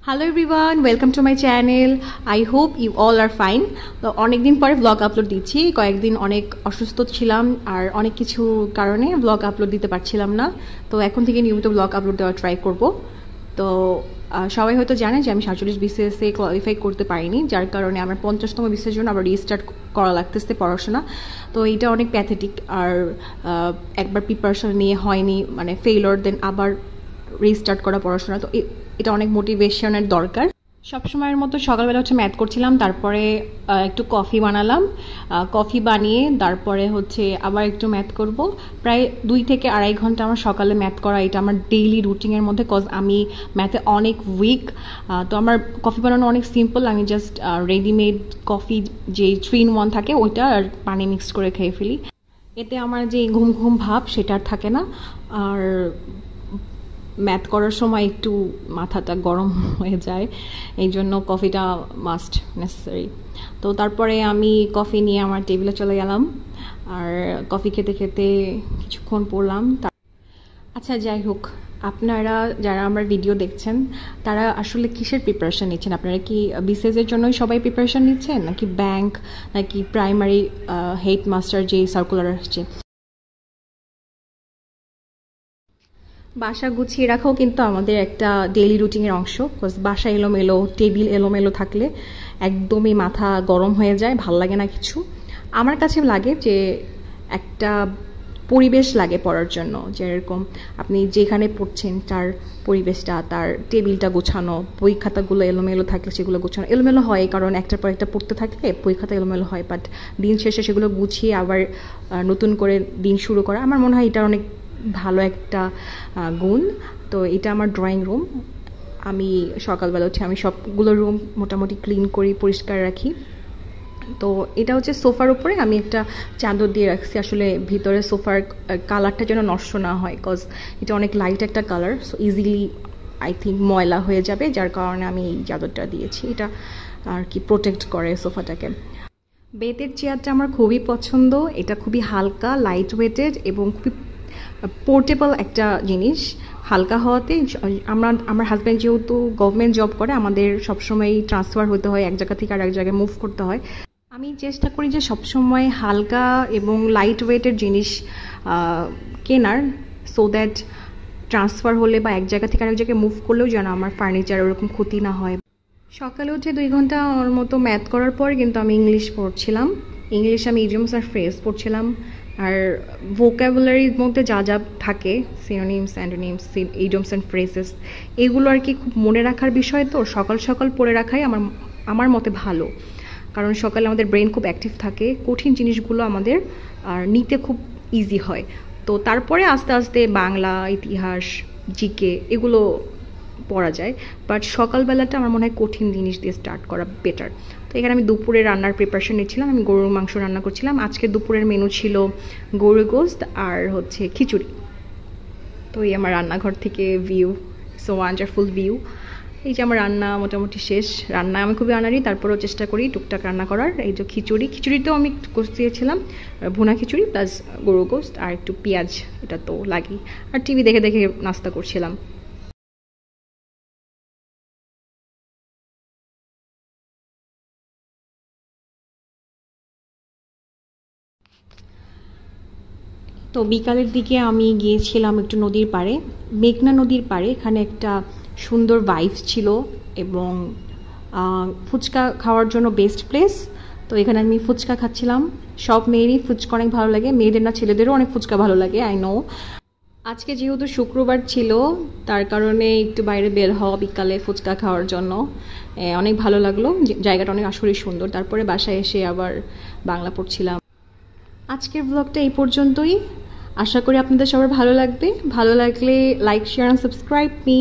Hello everyone, welcome to my channel. I hope you all are fine. তো অনেকদিন পরে blog upload দিচ্ছি। কয়েকদিন অনেক অসুস্থ ছিলাম আর অনেক কিছু কারণে ব্লগ আপলোড দিতে পারছিলাম না। তো এখন থেকে নিয়মিত ব্লগ আপলোড দেওয়ার ট্রাই করব। তো সবাই হয়তো জানে যে আমি 47 BCS এ কোয়ালিফাই করতে পারিনি, যার কারণে আমার 50তম BCS এর জন্য আবার রিস্টার্ট করা লাগতেছে পড়াশোনা। তো এটা অনেক প্যাথেটিক। আর একবার প্রিপারেশন নিয়ে হয়নি, মানে ফেইলর, দেন আবার রিস্টার্ট করা পড়াশোনা। তো এটা অনেক মোটিভেশনের দরকার। সবসময়ের মতো সকালবেলা ম্যাথ করছিলাম, তারপরে একটু কফি বানালাম, কফি বানিয়ে তারপরে আবার একটু ম্যাথ করব। প্রায় 2 থেকে আড়াই ঘন্টা আমার সকালে ম্যাথ করা, এটা আমার ডেইলি রুটিনের মধ্যে, কজ আমি ম্যাথে অনেক উইক। তো আমার কফি বানানো অনেক সিম্পল, আমি জাস্ট রেডিমেড কফি যে 3 in 1 থাকে ওইটা আর পানি মিক্স করে খেয়ে ফেলি। এতে আমার যে ঘুম ঘুম ভাব সেটা আর থাকে না। আর ম্যাথ করার সময় একটু মাথাটা গরম হয়ে যায়, এই জন্য কফিটা মাস্ট নেসেসারি। তো তারপরে আমি কফি নিয়ে আমার টেবিলে চলে গেলাম, আর কফি খেতে খেতে কিছুক্ষণ পড়লাম। আচ্ছা, যাই হোক, আপনারা যারা আমার ভিডিও দেখছেন তারা আসলে কিসের প্রিপারেশন নিচ্ছেন? আপনারা কি বিসিএস এর জন্যই সবাই প্রিপারেশন নিচ্ছেন, নাকি ব্যাংক, নাকি প্রাইমারি হেড মাস্টার যে সার্কুলার আসছে? বাসা গুছিয়ে রাখাও কিন্তু আমাদের একটা ডেইলি রুটিনের অংশ। বাসা এলোমেলো, টেবিল এলোমেলো থাকলে একদমই মাথা গরম হয়ে যায়, ভাল লাগে না কিছু। আমার কাছে লাগে যে একটা পরিবেশ লাগে পড়ার জন্য, যেরকম আপনি যেখানে পড়ছেন তার পরিবেশটা, তার টেবিলটা গোছানো, বই খাতাগুলো এলোমেলো থাকলে সেগুলো গোছানো। এলোমেলো হয় কারণ একটার পর একটা পড়তে থাকলে বই খাতা এলোমেলো হয়, বাট দিন শেষে সেগুলো গুছিয়ে আবার নতুন করে দিন শুরু করা, আমার মনে হয় এটা অনেক ভালো একটা গুণ। তো এটা আমার ড্রয়িং রুম। আমি সকালবেলা আমি সবগুলো রুম মোটামুটি ক্লিন করি, পরিষ্কার রাখি। তো এটা সোফার উপরে আমি একটা চাদর দিয়ে রাখছি, আসলে ভিতরে সোফার কালারটা যেন নষ্ট না হয়, কজ এটা অনেক লাইট একটা colour, so easily I think ময়লা হয়ে যাবে, যার কারণে আমি এই চাদরটা দিয়েছি। এটা আর কি প্রোটেক্ট করে সোফাটাকে। বেতের চেয়ারটা আমার খুবই পছন্দ, এটা খুবই হালকা, লাইট ওয়েটেড এবং খুবই পোর্টেবল একটা জিনিস। হালকা হওয়াতে আমার হাজব্যান্ড যেহেতু গভর্নমেন্ট জব করে, আমাদের সবসময় ট্রান্সফার হতে হয়, এক জায়গা থেকে আর এক জায়গায় মুভ করতে হয়। আমি চেষ্টা করি যে সবসময় হালকা এবং লাইট ওয়েটের জিনিস কেনার, সো দ্যাট ট্রান্সফার হলে বা এক জায়গা থেকে আরেক জায়গায় মুভ করলেও যেন আমার ফার্নিচার ওরকম ক্ষতি না হয়। সকালে 2 ঘন্টা ওর মতো ম্যাথ করার পর কিন্তু আমি ইংলিশ পড়ছিলাম। ইংলিশ আমি ইডিয়মস আর ফ্রেজ পড়ছিলাম, আর ভোকাবুলারির মধ্যে যা যা থাকে, synonyms, antonyms, idioms and phrases, এগুলো আর কি খুব মনে রাখার বিষয়। তো সকাল সকাল পড়ে রাখাই আমার মতে ভালো, কারণ সকালে আমাদের ব্রেন খুব অ্যাক্টিভ থাকে, কঠিন জিনিসগুলো আমাদের আর নিতে খুব ইজি হয়। তো তারপরে আস্তে আস্তে বাংলা, ইতিহাস, জিকে এগুলো পড়া যায়, বাট সকালবেলাটা আমার মনে হয় কঠিন জিনিস দিয়ে স্টার্ট করা বেটার। তো এখানে আমি দুপুরে রান্নার প্রিপারেশন নিচ্ছিলাম, আমি গরুর মাংস রান্না করছিলাম। আজকে দুপুরের মেনু ছিল গরুর গোস্ত আর খিচুড়ি। তো এই আমার রান্নাঘর থেকে ভিউ, সো ওয়ান্ডারফুল ভিউ। এই যে আমার রান্না মোটামুটি শেষ। রান্না আমি খুবই আনারি, তারপরেও চেষ্টা করি টুকটাক রান্না করার। এই যে খিচুড়িতেও আমি গোস্ত দিয়েছিলাম, ভুনা খিচুড়ি প্লাস গরুর গোস্ত আর একটু পেঁয়াজ, এটা তো লাগি। আর টিভি দেখে দেখে নাস্তা করছিলাম। তো বিকালের দিকে আমি গিয়েছিলাম একটু নদীর পাড়ে, মেঘনা নদীর পাড়ে। এখানে একটা সুন্দর ভাইবস ছিল এবং ফুচকা খাওয়ার জন্য বেস্ট প্লেস। তো এখানে আমি ফুচকা খাচ্ছিলাম। সব মেয়েরই ফুচকা অনেক ভালো লাগে, মেয়েদের না ছেলেদেরও অনেক ফুচকা ভালো লাগে, আই নো। আজকে যেহেতু শুক্রবার ছিল, তার কারণে একটু বাইরে বের হওয়া বিকালে ফুচকা খাওয়ার জন্য। অনেক ভালো লাগলো, জায়গাটা অনেক আসলেই সুন্দর। তারপরে বাসায় এসে আবার বাংলা পড়ছিলাম। আজকের ব্লগটা এই পর্যন্তই। আশা করি আপনাদের সবার ভালো লাগবে। ভালো লাগলে like, share and subscribe me.